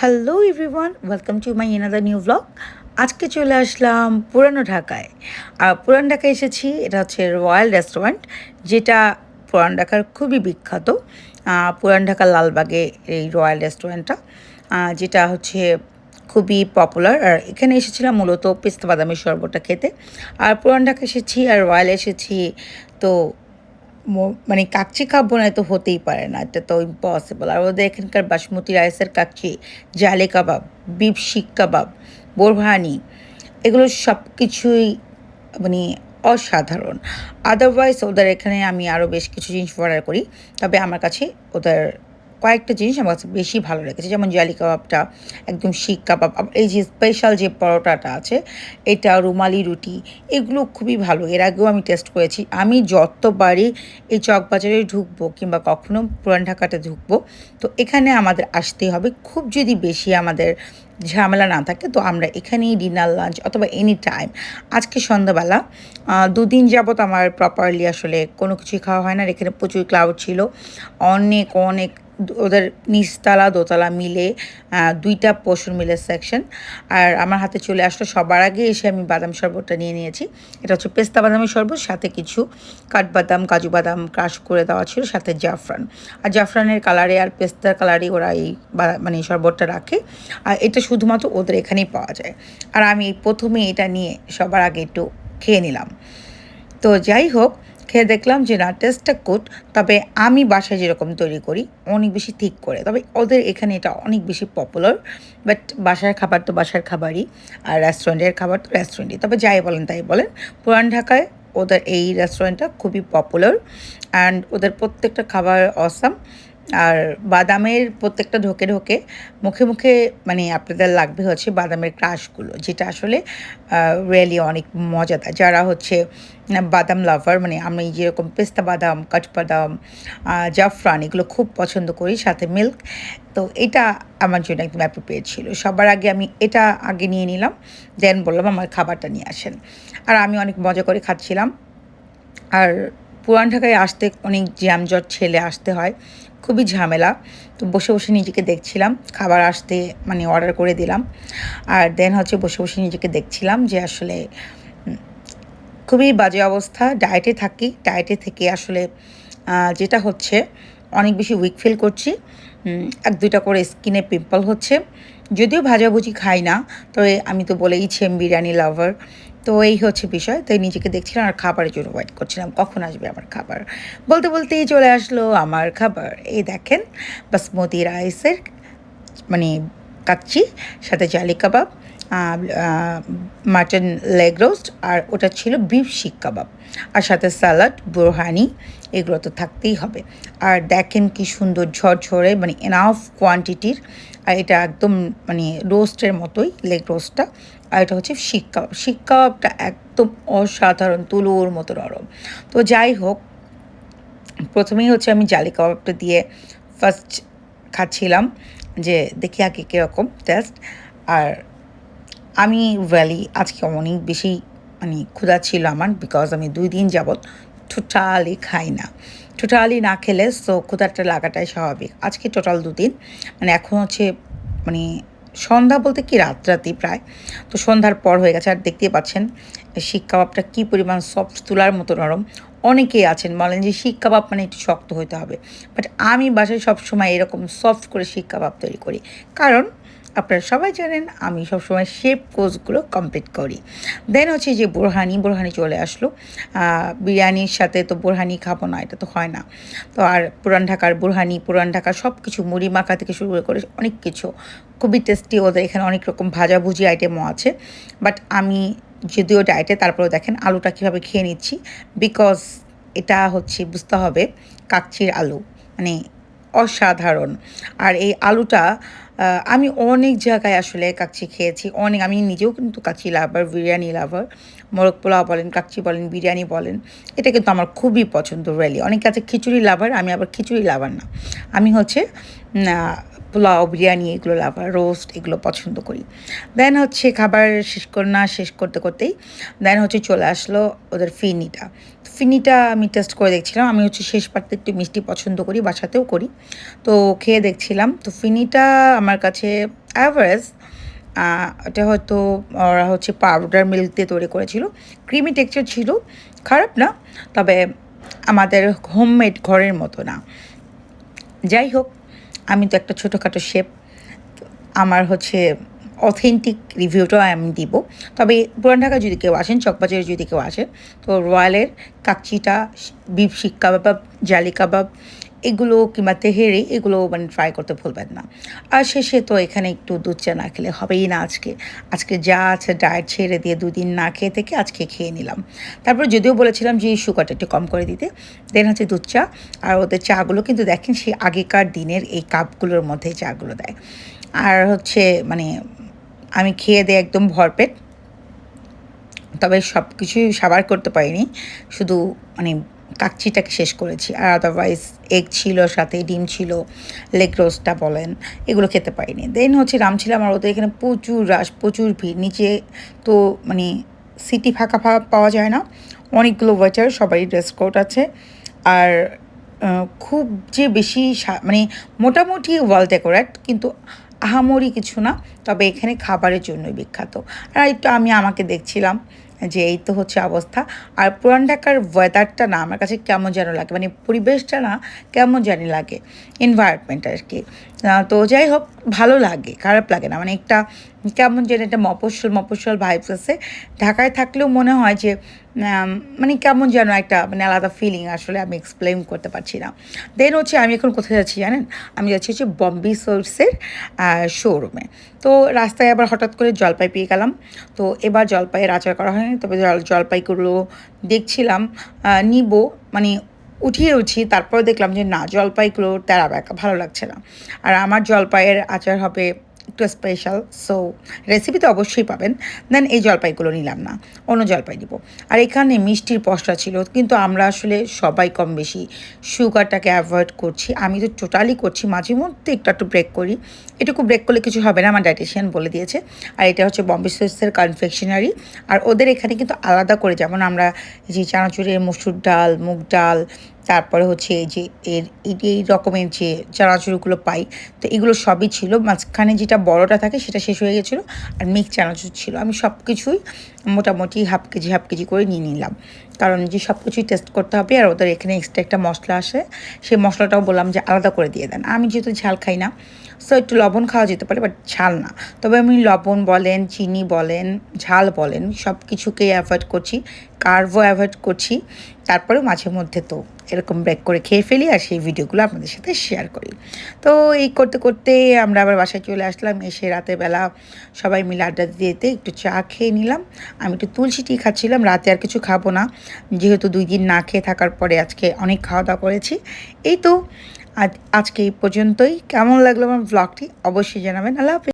Hello everyone, welcome to my another new blog. আজকে চলে আসলাম পুরানো ঢাকায়। আর পুরান ঢাকায় এসেছি, এটা হচ্ছে রয়্যাল রেস্টুরেন্ট, যেটা পুরান ঢাকার খুবই বিখ্যাত। পুরান ঢাকার লালবাগে এই রয়্যাল রেস্টুরেন্টটা, যেটা হচ্ছে খুবই পপুলার। আর এখানে এসেছিলাম মূলত পেস্তা বাদামের শরবতটা খেতে। আর পুরান ঢাকা এসেছি আর রয়্যাল এসেছি, তো মানে কাচ্চি খাবো না, তো হতেই পারে না, এটা তো ইম্পসিবল। আর ওদের এখানকার বাসমতি রাইসের কাচ্চি, জালে কাবাব, বিফ শিক কাবাব, বোরহানি, এগুলো সব কিছুই মানে অসাধারণ। আদারওয়াইজ ওদের এখানে আমি আরও বেশ কিছু জিনিস অর্ডার করি, তবে আমার কাছে ওদের কয়েকটা জিনিস আমার কাছে বেশি ভালো লেগেছে, যেমন জালি কাবাবটা একদম শিক কাবাব। আবার এই যে স্পেশাল যে পরোটাটা আছে, এটা রুমালি রুটি, এগুলো খুবই ভালো। এর আগেও আমি টেস্ট করেছি। আমি যতবারই এই চকবাজারে ঢুকবো কিংবা কখনো পুরান ঢাকাতে ঢুকবো, তো এখানে আমাদের আসতেই হবে। খুব যদি বেশি আমাদের ঝামেলা না থাকে, তো আমরা এখানেই ডিনার লাঞ্চ অথবা এনি টাইম। আজকে সন্ধ্যাবেলা দুদিন যাবত আমার প্রপারলি আসলে কোনো কিছুই খাওয়া হয় না। আর এখানে প্রচুর ক্লাউড ছিল, অনেক অনেক। ওদের নিচতলা দোতলা মিলে দুইটা পোর্শন মিলে সেকশন। আর আমার হাতে চলে আসলো, সবার আগে এসে আমি বাদাম শরবতটা নিয়ে নিয়েছি। এটা হচ্ছে পেস্তা বাদামের শরবত, সাথে কিছু কাঠবাদাম কাজু বাদাম ক্রাশ করে দেওয়া ছিল, সাথে জাফরান। আর জাফরানের কালারে আর পেস্তার কালারে ওরা এই মানে শরবতটা রাখে। আর এটা শুধুমাত্র ওদের এখানেই পাওয়া যায়। আর আমি প্রথমে এটা নিয়ে সবার আগে একটু খেয়ে নিলাম। তো যাই হোক, খেয়ে দেখলাম যে না, টেস্টটা গুড। তবে আমি বাসায় যেরকম তৈরি করি অনেক বেশি ঠিক করে, তবে ওদের এখানে এটা অনেক বেশি পপুলার। বাট বাসার খাবার তো বাসার খাবারই, আর রেস্টুরেন্টের খাবার তো রেস্টুরেন্টই। তবে যাই বলেন তাই বলেন, পুরান ঢাকায় ওদের এই রেস্টুরেন্টটা খুবই পপুলার। অ্যান্ড ওদের প্রত্যেকটা খাবার অসাম। আর বাদামের প্রত্যেকটা ঢোকে ঢোকে মুখে মুখে মানে আপনাদের লাগবে হচ্ছে বাদামের ক্রাশগুলো, যেটা আসলে রিয়েলি অনেক মজাদার। যারা হচ্ছে বাদাম লাভার, মানে আমি যেরকম পেস্তা বাদাম, কাঠবাদাম, জাফরান এগুলো খুব পছন্দ করি, সাথে মিল্ক, তো এটা আমার জন্য একদম অ্যাপ্রোপ্রিয়েট ছিল। সবার আগে আমি এটা আগে নিয়ে নিলাম, দেন বললাম আমার খাবারটা নিয়ে আসেন। আর আমি অনেক মজা করে খাচ্ছিলাম। আর পুরান ঢাকায় আসতে অনেক জ্যামজট ছেলে আসতে হয়, খুবই ঝামেলা। তো বসে বসে নিজেকে দেখছিলাম, খাবার আসতে মানে অর্ডার করে দিলাম। আর দেন হচ্ছে বসে বসে নিজেকে দেখছিলাম যে আসলে খুবই বাজে অবস্থা। ডায়েটে থাকি, ডায়েটে থেকে আসলে যেটা হচ্ছে অনেক বেশি উইক ফিল করছি। এক দুইটা করে স্কিনে পিম্পল হচ্ছে। যদিও ভাজাভুজি খাই না, তবে আমি তো বলেইছি আমি বিরিয়ানি লাভার। তো এই হচ্ছে বিষয়। তাই নিজেকে দেখছিলাম আর খাবারের জন্য ওয়েট করছিলাম কখন আসবে আমার খাবার। বলতে বলতেই চলে আসলো আমার খাবার। এই দেখেন, বাসমতি রাইসের মানে কাচ্চি, সাথে জালি কাবাব, মাটন লেগ রোস্ট, আর ওটা ছিল বিফ শিক কাবাব, আর সাথে স্যালাড, বোরহানি, এগুলো তো থাকতেই হবে। আর দেখেন কি সুন্দর ঝরঝরে, মানে এনাফ কোয়ান্টিটির। আর এটা একদম মানে রোস্টের মতোই লেগ রোস্টটা। আর এটা হচ্ছে শিক কাবাব। শিক কাবাবটা একদম অসাধারণ, তুলোর মতো নরম। তো যাই হোক, প্রথমেই হচ্ছে আমি জালি কাবাবটা দিয়ে ফার্স্ট খাচ্ছিলাম, যে দেখি আগে কীরকম টেস্ট। আর আমি আজকে অনেক বেশি মানে ক্ষুধা ছিল আমার, বিকজ আমি 2 দিন যাবৎ টোটালি খাই না। টোটালি না খেলে সো ক্ষুধাটা লাগাটাই স্বাভাবিক। আজকে টোটাল 2 দিন, মানে এখন হচ্ছে মানে সন্ধ্যা বলতে কি রাতই প্রায়। তো সন্ধ্যার পর হয়ে গেছে। আর দেখতেই পাচ্ছেন শিক কাবাবটা কী পরিমাণ সফট, তুলার মতো নরম। অনেকেই আছেন বলেন যে শিক কাবাব মানে একটু শক্ত হতে হবে, বাট আমি বাসায় সবসময় এরকম সফট করে শিক কাবাব তৈরি করি। কারণ আপনারা সবাই জানেন আমি সবসময় শেপ কোর্সগুলো কমপ্লিট করি। দেন হচ্ছে যে বোরহানি চলে আসলো। বিরিয়ানির সাথে তো বোরহানি খাবো না, এটা তো হয় না। তো আর পুরান ঢাকার বোরহানি, পুরান ঢাকার সব কিছু, মুড়ি মাখা থেকে শুরু করে অনেক কিছু খুবই টেস্টি। ওদের এখানে অনেক রকম ভাজাভুজি আইটেমও আছে। বাট আমি যদিও ডায়েটে, তারপরেও দেখেন আলুটা কীভাবে খেয়ে নিচ্ছি, বিকজ এটা হচ্ছে বুঝতে হবে কাচ্চির আলু, মানে অসাধারণ। আর এই আলুটা আমি অনেক জায়গায় আসলে কাচ্চি খেয়েছি, অনেক। আমি নিজেও কিন্তু কাচ্চি লাভার, বিরিয়ানি লাভার। মোরগ পোলাও বলেন, কাচ্চি বলেন, বিরিয়ানি বলেন, এটা কিন্তু আমার খুবই পছন্দ রিয়েলি। অনেকে আছে খিচুড়ি লাভার, আমি আবার খিচুড়ি লাভার না। আমি হচ্ছে পোলাও, বিরিয়ানি এগুলো লাভার, রোস্ট এগুলো পছন্দ করি। দেন হচ্ছে খাবার শেষ করতে করতেই দেন হচ্ছে চলে আসলো ওদের ফিরনিটা। ফিরনিটা আমি টেস্ট করে দেখছিলাম। আমি হচ্ছে শেষ পার্টটা একটু মিষ্টি পছন্দ করি, বাসাতেও করি। তো খেয়ে দেখছিলাম। তো ফিরনিটা আমার কাছে অ্যাভারেজ। এটা হয়তো ওরা হচ্ছে পাউডার মিল্ক দিয়ে তৈরি করেছিল, ক্রিমি টেক্সচার ছিল, খারাপ না, তবে আমাদের হোমমেড ঘরের মতো না। যাই হোক, আমি তো একটা ছোটোখাটো শেফ, আমার হচ্ছে অথেন্টিক রিভিউটাও আমি দিব। তবে পুরান ঢাকা যদি কেউ আসেন, চকবাজারে যদি কেউ আসেন, তো রয়্যালের কাকচিটা, বিফ শিক কাবাব, জালি কাবাব, এগুলো কিংবা তেহেরি এগুলো মানে ট্রাই করতে ভুলবেন না। আর শেষে তো এখানে একটু দুধ চা না খেলে হবেই না আজকে। আজকে যা আছে ডায়েট ছেড়ে দিয়ে 2 দিন না খেয়ে থেকে আজকে খেয়ে নিলাম। তারপরে যদিও বলেছিলাম যে সুগারটা একটু কম করে দিতে, দেন হচ্ছে দুধ চা। আর ওদের চাগুলো কিন্তু দেখেন সেই আগেকার দিনের এই কাপগুলোর মধ্যে চাগুলো দেয়। আর হচ্ছে মানে আমি খেয়ে দিয়ে একদম ভরপেট, তবে সব কিছুই সাবার করতে পারিনি, শুধু মানে কাচ্চিটাকে শেষ করেছি। আর আদারওয়াইজ এগ ছিল, সাথে ডিম ছিল, লেগ রোস্টটা বলেন, এগুলো খেতে পারিনি। দেন হচ্ছে নামছিলাম, আর ওদের এখানে প্রচুর রাশ, প্রচুর ভিড়। নিচে তো মানে সিটি ফাঁকা পাওয়া যায় না, অনেকগুলো ওয়েটার, সবারই ড্রেস কোড আছে। আর খুব যে বেশি মানে মোটামুটি ওয়াল ডেকোরেট, কিন্তু আহামরি কিছু না, তবে এখানে খাবারের জন্যই বিখ্যাত। আর একটু আমি আমাকে দেখছিলাম যে এই তো হচ্ছে অবস্থা। আর পুরান ঢাকার ওয়েদারটা না আমার কাছে কেমন যেন লাগে, মানে পরিবেশটা না কেমন জানি লাগে, এনভায়রনমেন্ট আর কি। তো যাই হোক, ভালো লাগে, খারাপ লাগে না, মানে একটা কেমন যেন একটা মফস্বল মফস্বল ভাইবস আছে। ঢাকায় থাকলেও মনে হয় যে মানে কেমন যেন একটা মানে আলাদা ফিলিং, আসলে আমি এক্সপ্লেন করতে পারছি না। দেন হচ্ছে আমি এখন কোথায় যাচ্ছি জানেন? আমি যাচ্ছি হচ্ছে বম্বে সোর্সের শোরুমে। তো রাস্তায় আবার হঠাৎ করে জলপাই পেয়ে গেলাম। তো এবার জলপাইয়ের আচার করা হয়নি, তবে জলপাইগুলো দেখছিলাম নিব, মানে উঠি তারপর দেখলাম যে না, জলপাইগুলো তেরা বেঁকা, ভালো লাগছে না। আর আমার জলপাইয়ের আচার হবে একটু স্পেশাল, সো রেসিপি তো অবশ্যই পাবেন। দেন এই জলপাইগুলো নিলাম না, অন্য জলপাই নিব। আর এখানে মিষ্টির পসরা ছিল, কিন্তু আমরা আসলে সবাই কম বেশি সুগারটাকে অ্যাভয়েড করছি। আমি তো টোটালি করছি, মাঝে মধ্যে একটু ব্রেক করি। এটুকু ব্রেক করলে কিছু হবে না, আমার ডায়েটিশিয়ান বলে দিয়েছে। আর এটা হচ্ছে বম্বে সুইটসের কনফেকশনারি। আর ওদের এখানে কিন্তু আলাদা করে, যেমন আমরা যে চানাচুরের মসুর ডাল, মুগ ডাল, তারপরে হচ্ছে এই যে এই রকমের যে চানাচুরগুলো পাই, তো এগুলো সবই ছিল। মাঝখানে যেটা বড়টা থাকে সেটা শেষ হয়ে গেছিলো, আর মিক্স চানাচুর ছিল। আমি সব কিছুই মোটামুটি হাফ কেজি করে নিয়ে নিলাম, কারণ যে সব কিছুই টেস্ট করতে হবে। আর ওদের এখানে এক্সট্রা একটা মশলা আসে, সেই মশলাটাও বললাম যে আলাদা করে দিয়ে দেন। আমি যেহেতু ঝাল খাই না, সো একটু লবণ খাওয়া যেতে পারে, বাট ঝাল না। তবে আমি লবণ বলেন, চিনি বলেন, ঝাল বলেন, সব কিছুকেই অ্যাভয়েড করছি, কার্বও অ্যাভয়েড করছি। তারপরেও মাঝে মধ্যে তো এরকম ব্রেক করে খেয়ে ফেলি, আর সেই ভিডিওগুলো আপনাদের সাথে শেয়ার করি। তো এই করতে করতে আমরা আবার বাসায় চলে আসলাম। এসে রাতের বেলা সবাই মিলে আড্ডা দিতে একটু চা খেয়ে নিলাম। আমি একটু তুলসী টি খাচ্ছিলাম, রাতে আর কিছু খাবো না, যেহেতু 2 দিন না খেয়ে থাকার পরে আজকে অনেক খাওয়া দাওয়া করেছি। এই তো আজকে এই পর্যন্তই। কেমন লাগলো আমার ব্লগটি অবশ্যই জানাবেন। আল্লাহ হাফেজ।